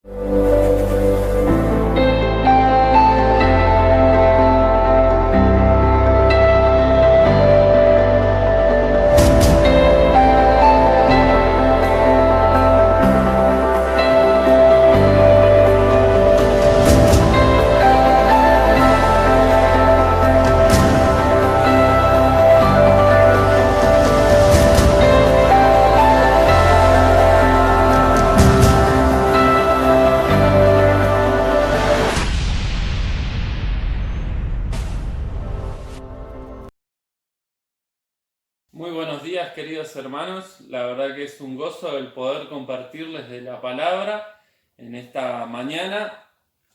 Muy buenos días, queridos hermanos. La verdad que es un gozo el poder compartirles de la palabra en esta mañana,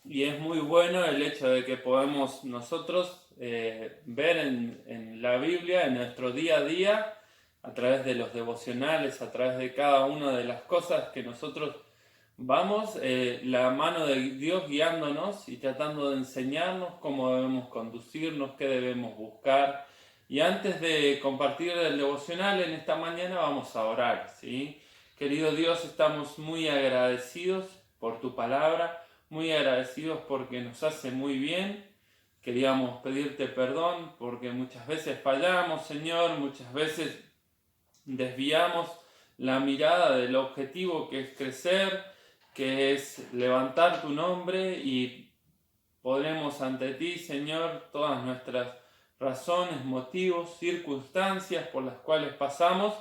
y es muy bueno el hecho de que podemos nosotros ver en la Biblia, en nuestro día a día, a través de los devocionales, a través de cada una de las cosas que nosotros vamos, la mano de Dios guiándonos y tratando de enseñarnos cómo debemos conducirnos, qué debemos buscar. Y antes de compartir el devocional en esta mañana vamos a orar, ¿sí? Querido Dios, estamos muy agradecidos por tu palabra, muy agradecidos porque nos hace muy bien. Queríamos pedirte perdón porque muchas veces fallamos, Señor, muchas veces desviamos la mirada del objetivo que es crecer, que es levantar tu nombre, y podremos ante ti, Señor, todas nuestras razones, motivos, circunstancias por las cuales pasamos,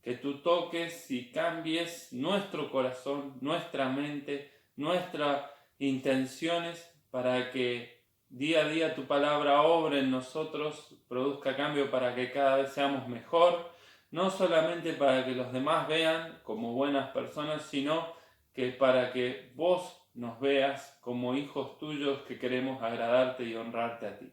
que tú toques y cambies nuestro corazón, nuestra mente, nuestras intenciones, para que día a día tu palabra obre en nosotros, produzca cambio para que cada vez seamos mejor, no solamente para que los demás vean como buenas personas, sino que para que vos nos veas como hijos tuyos que queremos agradarte y honrarte a ti.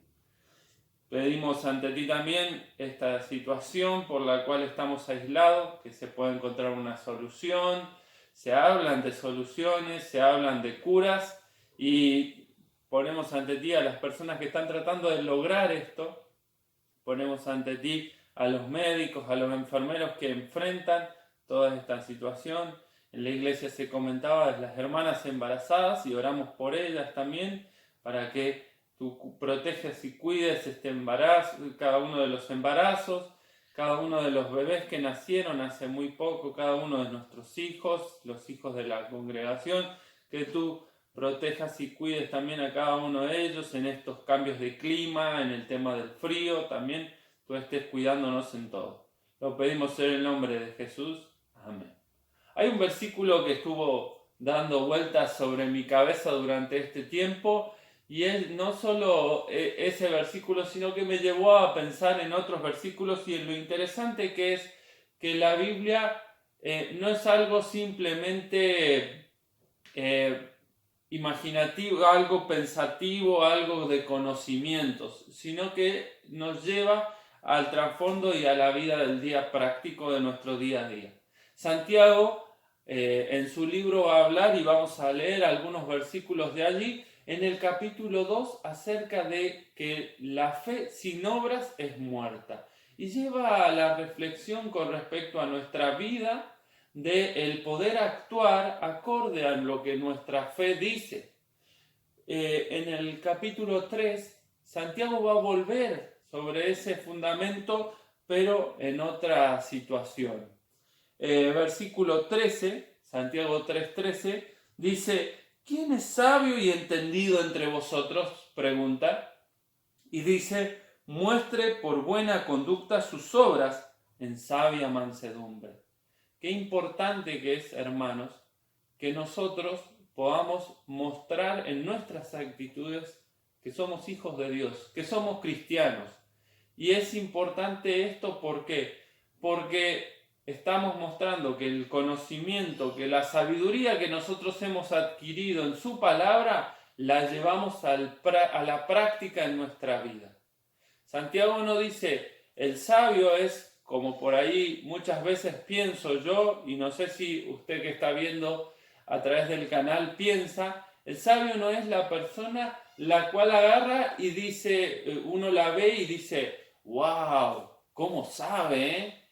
Pedimos ante ti también esta situación por la cual estamos aislados, que se pueda encontrar una solución. Se hablan de soluciones, se hablan de curas, y ponemos ante ti a las personas que están tratando de lograr esto. Ponemos ante ti a los médicos, a los enfermeros que enfrentan toda esta situación. En la iglesia se comentaba de las hermanas embarazadas, y oramos por ellas también, para que tú proteges y cuides este embarazo, cada uno de los embarazos, cada uno de los bebés que nacieron hace muy poco, cada uno de nuestros hijos, los hijos de la congregación, que tú protejas y cuides también a cada uno de ellos en estos cambios de clima, en el tema del frío, también tú estés cuidándonos en todo. Lo pedimos en el nombre de Jesús. Amén. Hay un versículo que estuvo dando vueltas sobre mi cabeza durante este tiempo, y es no solo ese versículo, sino que me llevó a pensar en otros versículos y en lo interesante que es que la Biblia no es algo simplemente imaginativo, algo pensativo, algo de conocimientos, sino que nos lleva al trasfondo y a la vida del día práctico de nuestro día a día. Santiago en su libro va a hablar, y vamos a leer algunos versículos de allí, en el capítulo 2, acerca de que la fe sin obras es muerta, y lleva a la reflexión con respecto a nuestra vida, de el poder actuar acorde a lo que nuestra fe dice. En el capítulo 3, Santiago va a volver sobre ese fundamento, pero en otra situación. Versículo 13, Santiago 3:13, dice: ¿quién es sabio y entendido entre vosotros? Pregunta. Y dice: muestre por buena conducta sus obras en sabia mansedumbre. Qué importante que es, hermanos, que nosotros podamos mostrar en nuestras actitudes que somos hijos de Dios, que somos cristianos. Y es importante esto, ¿por qué? Porque estamos mostrando que el conocimiento, que la sabiduría que nosotros hemos adquirido en su palabra, la llevamos a la práctica en nuestra vida. Santiago no dice: el sabio es, como por ahí muchas veces pienso yo, y no sé si usted que está viendo a través del canal piensa, el sabio no es la persona la cual agarra y dice, uno la ve y dice: wow, ¿cómo sabe?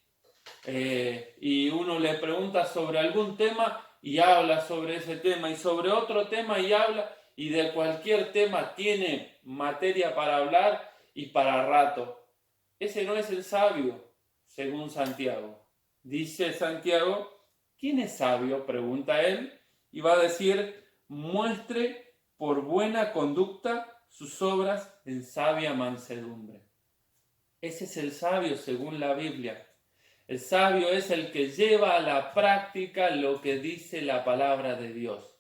Y uno le pregunta sobre algún tema y habla sobre ese tema, y sobre otro tema y habla, y de cualquier tema tiene materia para hablar y para rato. Ese no es el sabio, según Santiago. Dice Santiago, ¿quién es sabio?, pregunta él, y va a decir, muestre por buena conducta sus obras en sabia mansedumbre. Ese es el sabio según la Biblia. El sabio es el que lleva a la práctica lo que dice la palabra de Dios.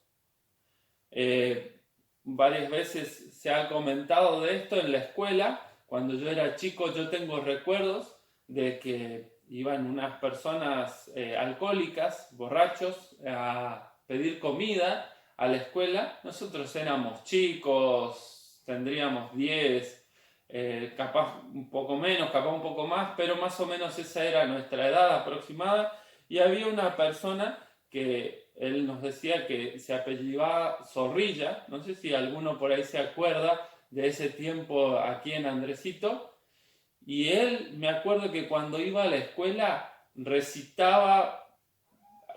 Varias veces se ha comentado de esto en la escuela. Cuando yo era chico, yo tengo recuerdos de que iban unas personas alcohólicas, borrachos, a pedir comida a la escuela. Nosotros éramos chicos, tendríamos 10, capaz un poco menos, capaz un poco más, pero más o menos esa era nuestra edad aproximada. Y había una persona que él nos decía que se apellidaba Zorrilla. No sé si alguno por ahí se acuerda de ese tiempo aquí en Andresito. Y él, me acuerdo que cuando iba a la escuela recitaba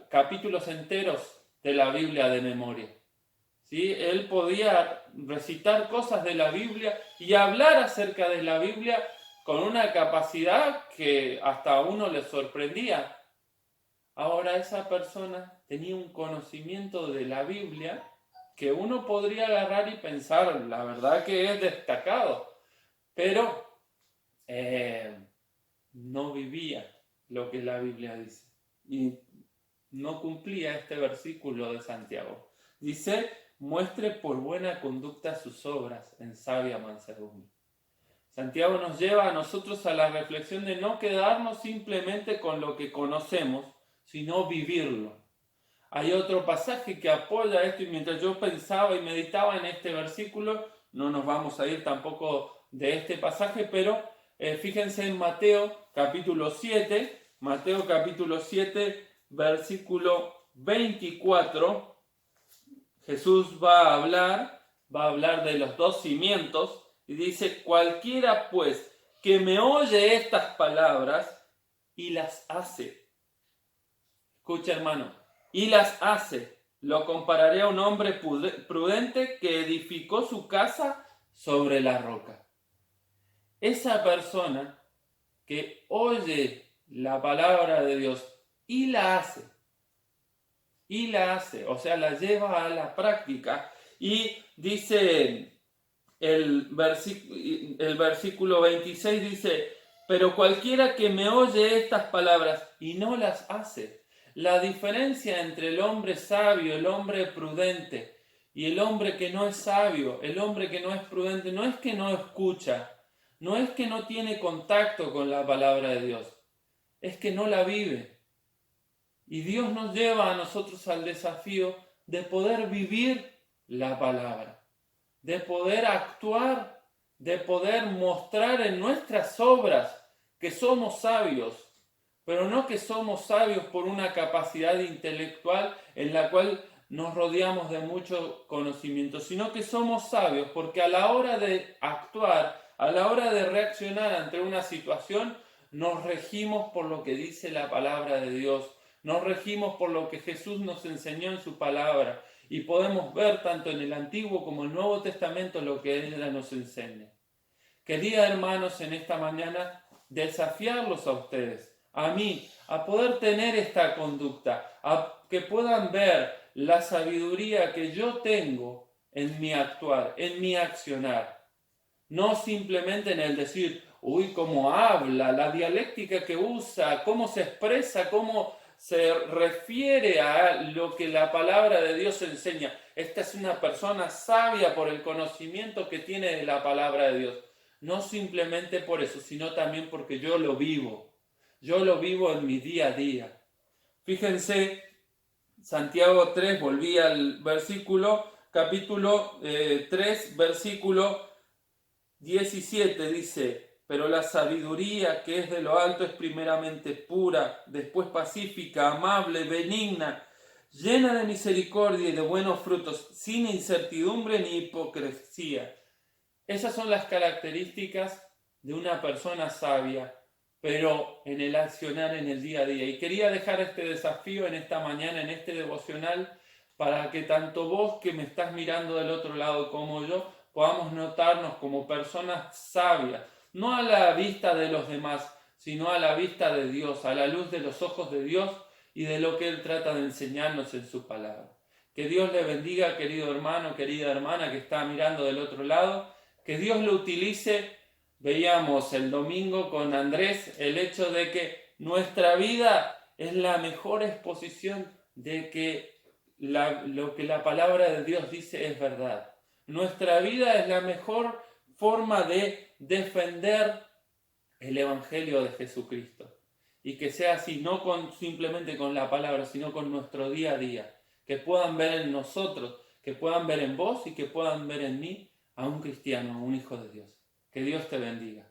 capítulos enteros de la Biblia de memoria. ¿Sí? Él podía recitar cosas de la Biblia y hablar acerca de la Biblia con una capacidad que hasta a uno le sorprendía. Ahora esa persona tenía un conocimiento de la Biblia que uno podría agarrar y pensar, la verdad que es destacado, pero no vivía lo que la Biblia dice y no cumplía este versículo de Santiago. Dice, muestre por buena conducta sus obras en sabia mansedumbre. Santiago nos lleva a nosotros a la reflexión de no quedarnos simplemente con lo que conocemos, sino vivirlo. Hay otro pasaje que apoya esto, y mientras yo pensaba y meditaba en este versículo, no nos vamos a ir tampoco de este pasaje, pero fíjense en Mateo capítulo 7, versículo 24, Jesús va a hablar de los dos cimientos, y dice, cualquiera pues que me oye estas palabras y las hace. Escucha, hermano, y las hace. Lo compararé a un hombre prudente que edificó su casa sobre la roca. Esa persona que oye la palabra de Dios y la hace, o sea, la lleva a la práctica. Y dice el versículo 26, dice, pero cualquiera que me oye estas palabras y no las hace. La diferencia entre el hombre sabio, el hombre prudente y el hombre que no es sabio, el hombre que no es prudente, no es que no escucha, no es que no tiene contacto con la palabra de Dios, es que no la vive. Y Dios nos lleva a nosotros al desafío de poder vivir la palabra, de poder actuar, de poder mostrar en nuestras obras que somos sabios, pero no que somos sabios por una capacidad intelectual en la cual nos rodeamos de mucho conocimiento, sino que somos sabios porque a la hora de actuar, a la hora de reaccionar ante una situación, nos regimos por lo que dice la palabra de Dios, nos regimos por lo que Jesús nos enseñó en su palabra, y podemos ver tanto en el Antiguo como el Nuevo Testamento lo que ella nos enseña. Quería, hermanos, en esta mañana desafiarlos a ustedes, a mí, a poder tener esta conducta, a que puedan ver la sabiduría que yo tengo en mi actuar, en mi accionar. No simplemente en el decir, uy, cómo habla, la dialéctica que usa, cómo se expresa, cómo se refiere a lo que la palabra de Dios enseña. Esta es una persona sabia por el conocimiento que tiene de la palabra de Dios. No simplemente por eso, sino también porque yo lo vivo. Yo lo vivo en mi día a día. Fíjense, Santiago 3, volví al versículo, capítulo 3, versículo 17, dice, pero la sabiduría que es de lo alto es primeramente pura, después pacífica, amable, benigna, llena de misericordia y de buenos frutos, sin incertidumbre ni hipocresía. Esas son las características de una persona sabia, pero en el accionar en el día a día. Y quería dejar este desafío en esta mañana, en este devocional, para que tanto vos que me estás mirando del otro lado como yo, podamos notarnos como personas sabias, no a la vista de los demás, sino a la vista de Dios, a la luz de los ojos de Dios y de lo que Él trata de enseñarnos en su palabra. Que Dios le bendiga, querido hermano, querida hermana que está mirando del otro lado, que Dios lo utilice. Veíamos el domingo con Andrés el hecho de que nuestra vida es la mejor exposición de que lo que la palabra de Dios dice es verdad. Nuestra vida es la mejor forma de defender el Evangelio de Jesucristo. Y que sea así, no simplemente con la palabra, sino con nuestro día a día. Que puedan ver en nosotros, que puedan ver en vos y que puedan ver en mí a un cristiano, a un hijo de Dios. Que Dios te bendiga.